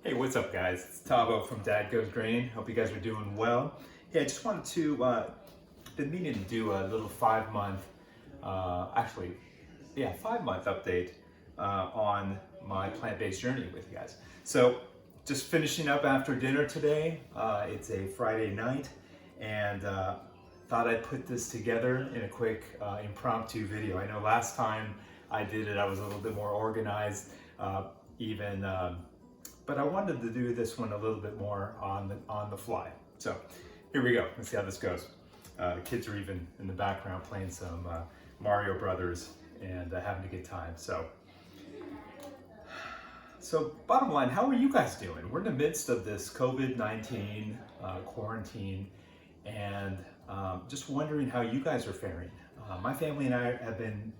Hey, what's up, guys? It's Tavo from Dad Goes Grain. Hope you guys are doing well. Hey, I just wanted to, been meaning to do a little 5 month, actually, yeah, 5 month update on my plant-based journey with you guys. So, just finishing up after dinner today. It's a Friday night, and thought I'd put this together in a quick impromptu video. I know last time I did it, I was a little bit more organized, even. But I wanted to do this one a little bit more on the fly. So here we go. Let's see how this goes. The kids are even in the background playing some Mario Brothers and having a good time. So bottom line, how are you guys doing? We're in the midst of this COVID-19 quarantine, and just wondering how you guys are faring. My family and I have been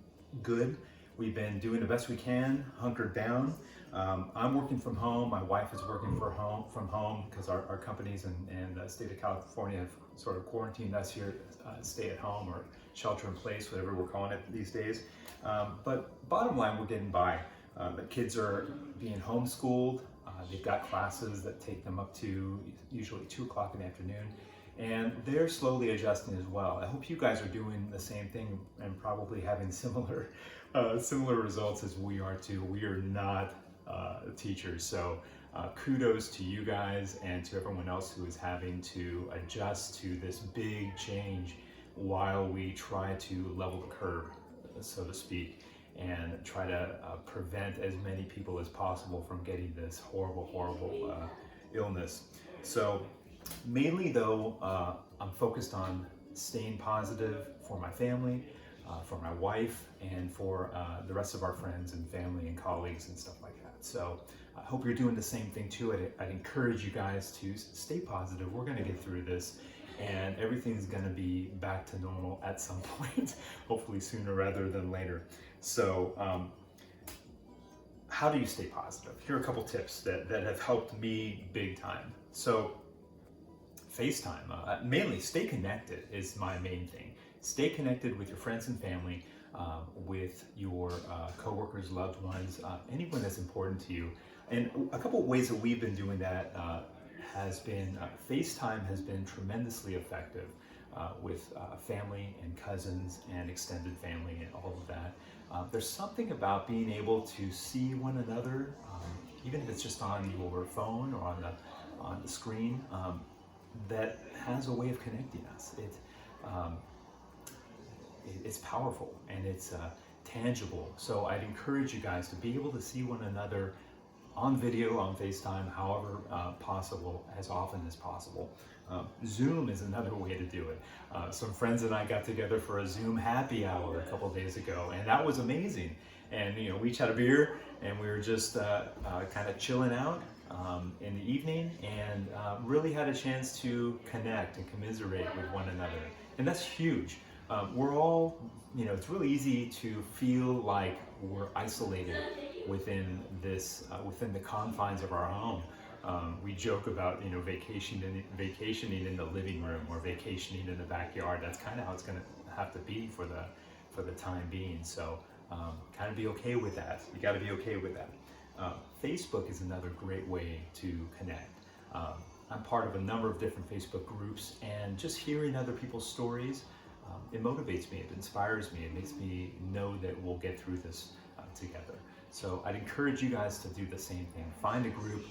good. We've been doing the best we can, hunkered down. I'm working from home. My wife is working from home because our companies and the state of California have sort of quarantined us here, stay at home or shelter in place, whatever we're calling it these days. But bottom line, we're getting by. The kids are being homeschooled. They've got classes that take them up to usually 2 o'clock in the afternoon, and they're slowly adjusting as well. I hope you guys are doing the same thing and probably having similar results as we are too. We are not teachers, so kudos to you guys and to everyone else who is having to adjust to this big change while we try to level the curve, so to speak, and try to prevent as many people as possible from getting this horrible illness. So mainly though, I'm focused on staying positive for my family, for my wife, and for the rest of our friends and family and colleagues and stuff like that. So I hope you're doing the same thing too. I'd encourage you guys to stay positive. We're gonna get through this, and everything's gonna be back to normal at some point, hopefully sooner rather than later. So how do you stay positive? Here are a couple tips that have helped me big time. So FaceTime, mainly stay connected is my main thing. Stay connected with your friends and family, with your coworkers, loved ones, anyone that's important to you. And a couple of ways that we've been doing that has been FaceTime has been tremendously effective with family and cousins and extended family and all of that. There's something about being able to see one another, even if it's just on your phone or on the screen, that has a way of connecting us. It's powerful and it's tangible. So I'd encourage you guys to be able to see one another on video, on FaceTime, however possible, as often as possible. Zoom is another way to do it. Some friends and I got together for a Zoom happy hour a couple days ago, and that was amazing. And we each had a beer, and we were just kind of chilling out in the evening, and really had a chance to connect and commiserate with one another. And that's huge. We're all, it's really easy to feel like we're isolated within the confines of our home. We joke about, vacationing in the living room or vacationing in the backyard. That's kind of how it's going to have to be for the time being. So kind of be okay with that. You got to be okay with that. Facebook is another great way to connect. I'm part of a number of different Facebook groups, and just hearing other people's stories, it motivates me, it inspires me, it makes me know that we'll get through this together. So I'd encourage you guys to do the same thing. Find a group,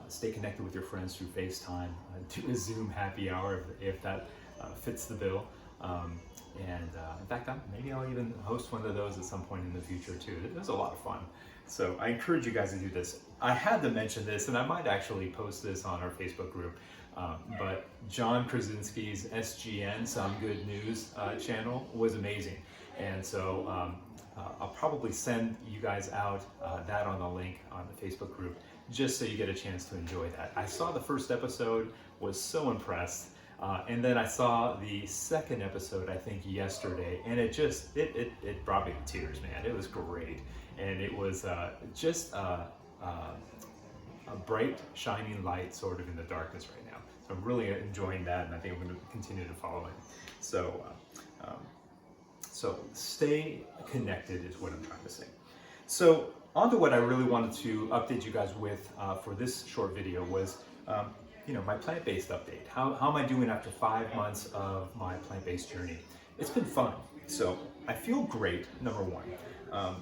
stay connected with your friends through FaceTime, do a Zoom happy hour if that fits the bill. In fact, maybe I'll even host one of those at some point in the future too. It was a lot of fun. So I encourage you guys to do this. I had to mention this, and I might actually post this on our Facebook group, but John Krasinski's SGN, Some Good News channel was amazing. And so I'll probably send you guys out that on the link on the Facebook group, just so you get a chance to enjoy that. I saw the first episode, was so impressed. And then I saw the second episode, I think yesterday, and it brought me to tears, man. It was great. And it was just a bright, shining light sort of in the darkness right now. So I'm really enjoying that, and I think I'm going to continue to follow it. So stay connected is what I'm trying to say. So on to what I really wanted to update you guys with for this short video was, my plant-based update. How am I doing after 5 months of my plant-based journey? It's been fun. So I feel great, number one.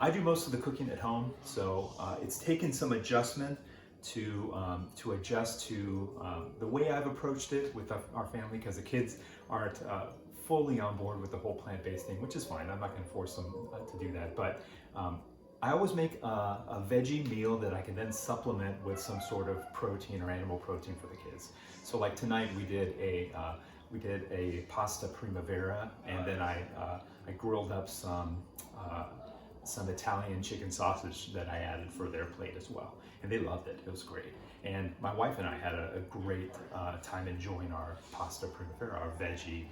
I do most of the cooking at home, so it's taken some adjustment to adjust to the way I've approached it with our family, because the kids aren't fully on board with the whole plant-based thing, which is fine. I'm not going to force them to do that, but I always make a veggie meal that I can then supplement with some sort of protein or animal protein for the kids. So like tonight we did a pasta primavera, and then I grilled up some Italian chicken sausage that I added for their plate as well, and they loved it. It was great. And my wife and I had a great time enjoying our pasta primavera, our veggie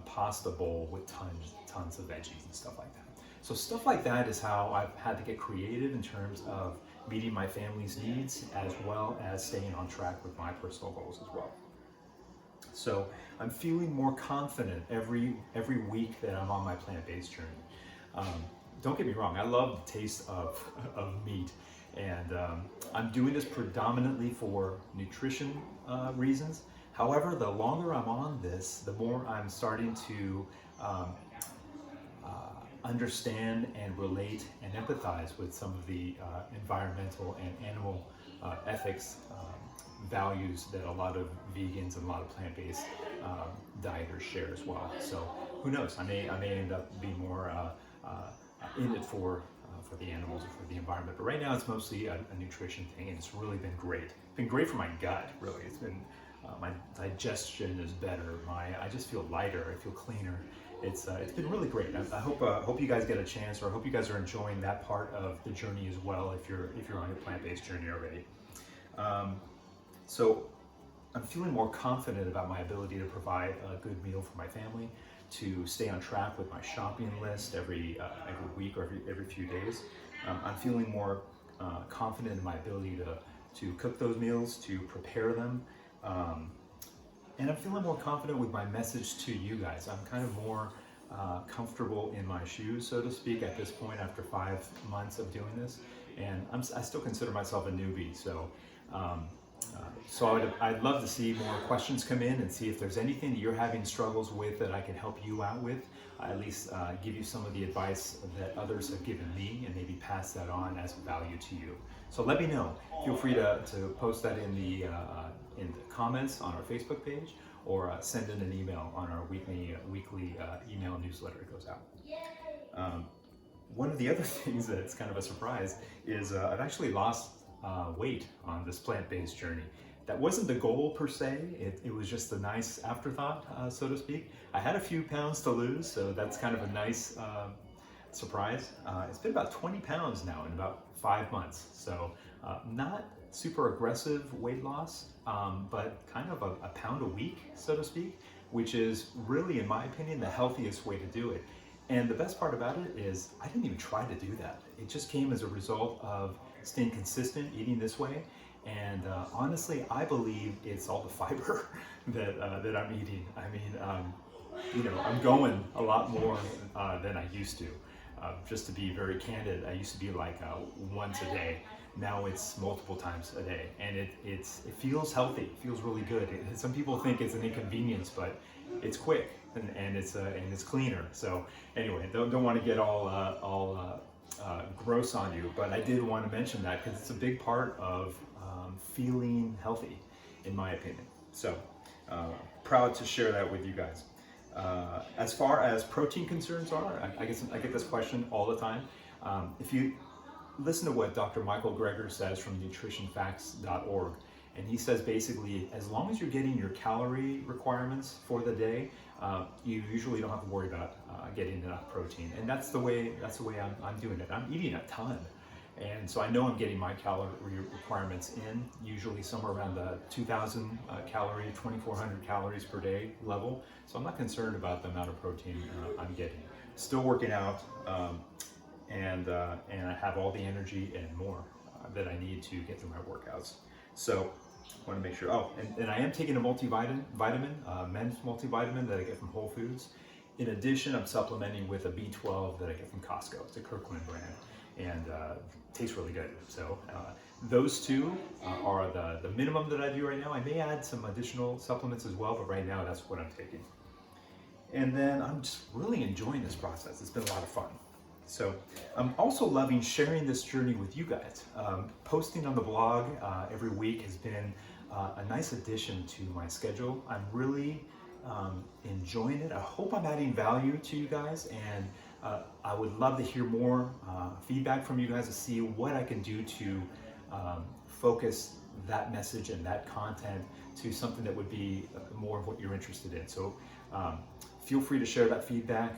pasta bowl with tons of veggies and stuff like that. So stuff like that is how I've had to get creative in terms of meeting my family's needs, as well as staying on track with my personal goals as well. So I'm feeling more confident every week that I'm on my plant-based journey. Don't get me wrong, I love the taste of meat, and I'm doing this predominantly for nutrition reasons. However, the longer I'm on this, the more I'm starting to understand and relate and empathize with some of the environmental and animal ethics values that a lot of vegans and a lot of plant-based dieters share as well. So who knows? I may end up being more in it for the animals or for the environment. But right now it's mostly a nutrition thing, and it's really been great. It's been great for my gut, really. It's been my digestion is better. I just feel lighter. I feel cleaner. It's been really great. I hope you guys get a chance, or I hope you guys are enjoying that part of the journey as well, if you're on your plant-based journey already. So I'm feeling more confident about my ability to provide a good meal for my family, to stay on track with my shopping list every week or every few days. I'm feeling more confident in my ability to cook those meals, to prepare them. And I'm feeling more confident with my message to you guys. I'm kind of more comfortable in my shoes, so to speak, at this point after 5 months of doing this. And I still consider myself a newbie, so I'd love to see more questions come in and see if there's anything that you're having struggles with that I can help you out with. At least give you some of the advice that others have given me, and maybe pass that on as value to you. So let me know. Feel free to post that in the comments on our Facebook page, or send in an email on our weekly email newsletter that goes out. One of the other things that's kind of a surprise is I've actually lost weight on this plant-based journey. That wasn't the goal per se, it was just a nice afterthought, so to speak. I had a few pounds to lose, so that's kind of a nice surprise. It's been about 20 pounds now in about 5 months, so not super aggressive weight loss, but kind of a pound a week, so to speak, which is really, in my opinion, the healthiest way to do it. And the best part about it is I didn't even try to do that. It just came as a result of staying consistent, eating this way. And honestly, I believe it's all the fiber that I'm eating. I mean, I'm going a lot more than I used to. Just to be very candid, I used to be like once a day. Now it's multiple times a day, and it feels healthy. It feels really good. Some people think it's an inconvenience, but it's quick and it's cleaner. So anyway, don't want to get all gross on you, but I did want to mention that because it's a big part of feeling healthy, in my opinion. So proud to share that with you guys. As far as protein concerns are, I get this question all the time. If you listen to what Dr. Michael Greger says from nutritionfacts.org, and he says basically, as long as you're getting your calorie requirements for the day, you usually don't have to worry about getting enough protein. And that's the way I'm doing it. I'm eating a ton. And so I know I'm getting my calorie requirements in, usually somewhere around the 2,000 calorie, 2,400 calories per day level. So I'm not concerned about the amount of protein I'm getting. Still working out, and I have all the energy and more that I need to get through my workouts. So I want to make sure. Oh, and I am taking a multivitamin, men's multivitamin that I get from Whole Foods. In addition, I'm supplementing with a B12 that I get from Costco. It's a Kirkland brand. and tastes really good. So those two are the minimum that I do right now. I may add some additional supplements as well, but right now that's what I'm taking. And then I'm just really enjoying this process. It's been a lot of fun. So I'm also loving sharing this journey with you guys. Posting on the blog every week has been a nice addition to my schedule. I'm really enjoying it. I hope I'm adding value to you guys, and I would love to hear more feedback from you guys to see what I can do to focus that message and that content to something that would be more of what you're interested in. So feel free to share that feedback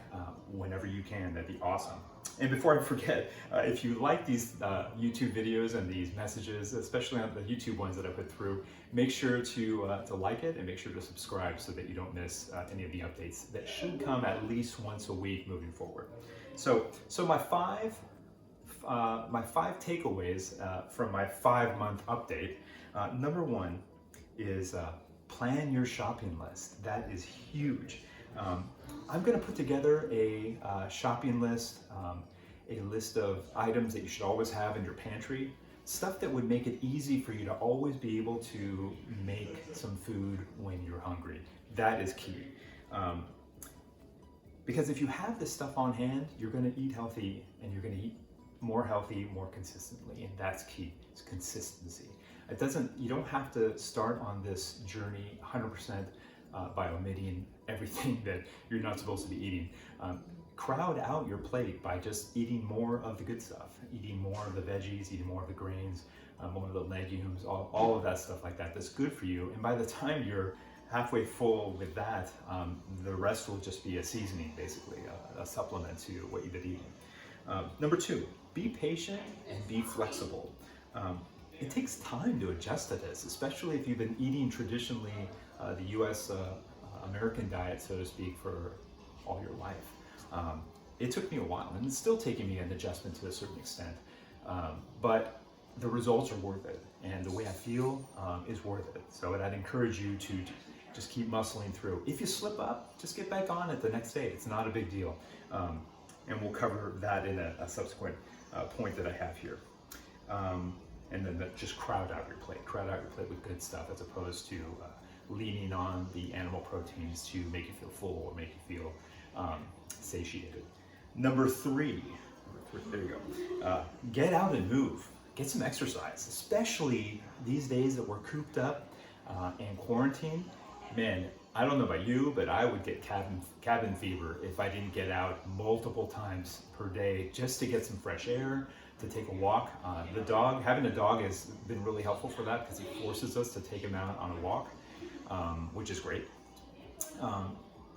whenever you can. That'd be awesome. And before I forget, if you like these YouTube videos and these messages, especially on the YouTube ones that I put through, make sure to like it and make sure to subscribe so that you don't miss any of the updates that should come at least once a week moving forward. So my five takeaways from my 5-month update. Number one is plan your shopping list. That is huge. I'm going to put together a shopping list, a list of items that you should always have in your pantry, stuff that would make it easy for you to always be able to make some food when you're hungry. That is key. Because if you have this stuff on hand, you're going to eat healthy, and you're going to eat more healthy, more consistently, and that's key. It's consistency. You don't have to start on this journey 100% by omitting everything that you're not supposed to be eating. Crowd out your plate by just eating more of the good stuff, eating more of the veggies, eating more of the grains, more of the legumes, all of that stuff like that that's good for you. And by the time you're halfway full with that, the rest will just be a seasoning, basically, a supplement to what you've been eating. Number two, be patient and be flexible. It takes time to adjust to this, especially if you've been eating traditionally the U.S. American diet, so to speak, for all your life. It took me a while, and it's still taking me an adjustment to a certain extent, but the results are worth it, and the way I feel is worth it. So I'd encourage you to just keep muscling through. If you slip up, just get back on it the next day. It's not a big deal, and we'll cover that in a subsequent point that I have here. And then just crowd out your plate. Crowd out your plate with good stuff, as opposed to leaning on the animal proteins to make you feel full or make you feel satiated. Number three, there you go. Get out and move. Get some exercise, especially these days that we're cooped up and quarantined. Man, I don't know about you, but I would get cabin fever if I didn't get out multiple times per day just to get some fresh air, to take a walk. Having a dog has been really helpful for that, because he forces us to take him out on a walk, which is great.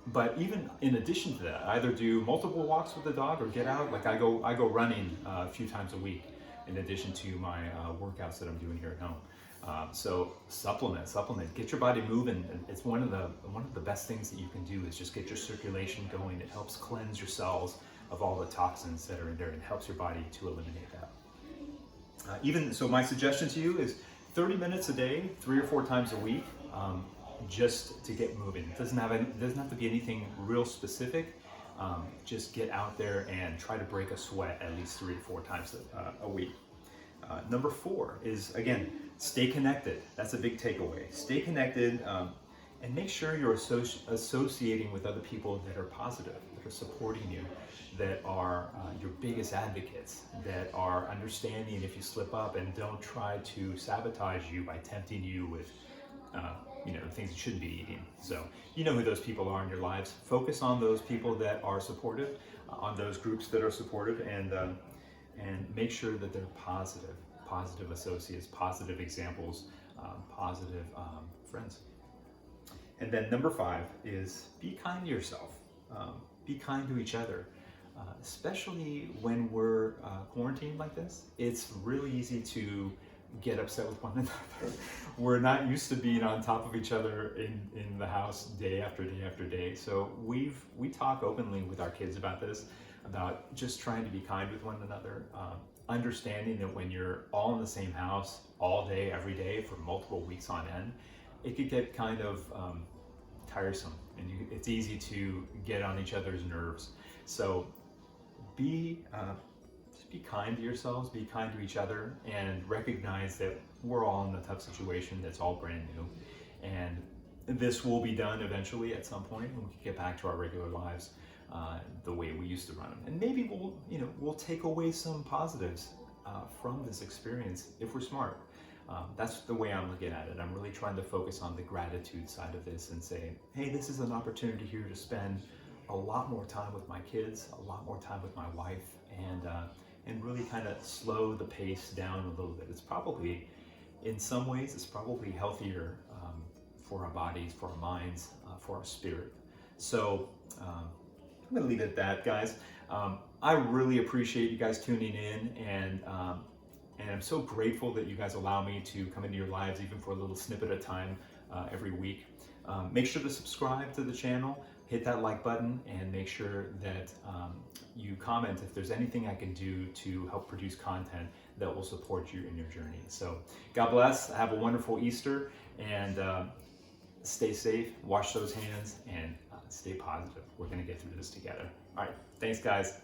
But even in addition to that, either do multiple walks with the dog or get out. Like I go running a few times a week in addition to my workouts that I'm doing here at home. So supplement, get your body moving. It's one of the best things that you can do is just get your circulation going. It helps cleanse your cells of all the toxins that are in there and helps your body to eliminate that. So my suggestion to you is 30 minutes a day, 3 or 4 times a week, just to get moving. It doesn't have to be anything real specific. Just get out there and try to break a sweat at least 3 to 4 times a week. Number 4 is, again, stay connected. That's a big takeaway. Stay connected, and make sure you're associating with other people that are positive, that are supporting you, that are your biggest advocates, that are understanding if you slip up and don't try to sabotage you by tempting you with things you shouldn't be eating. So you know who those people are in your lives. Focus on those people that are supportive, on those groups that are supportive, and make sure that they're positive associates, positive examples, positive friends. And then number 5 is be kind to yourself. Be kind to each other, especially when we're quarantined like this. It's really easy to get upset with one another. We're not used to being on top of each other in the house day after day after day. So we talk openly with our kids about this, about just trying to be kind with one another, understanding that when you're all in the same house all day, every day for multiple weeks on end, it could get kind of tiresome, and it's easy to get on each other's nerves. So be be kind to yourselves, be kind to each other, and recognize that we're all in a tough situation that's all brand new. And this will be done eventually at some point when we can get back to our regular lives the way we used to run them. And maybe we'll take away some positives from this experience if we're smart. That's the way I'm looking at it. I'm really trying to focus on the gratitude side of this and say, hey, this is an opportunity here to spend a lot more time with my kids, a lot more time with my wife, and really kind of slow the pace down a little bit. It's probably, in some ways, it's probably healthier for our bodies, for our minds, for our spirit. So I'm gonna leave it at that, guys. I really appreciate you guys tuning in, and I'm so grateful that you guys allow me to come into your lives even for a little snippet of time every week. Make sure to subscribe to the channel, hit that like button, and make sure that you comment if there's anything I can do to help produce content that will support you in your journey. So God bless, have a wonderful Easter, and stay safe, wash those hands, and stay positive. We're gonna get through this together. All right, thanks guys.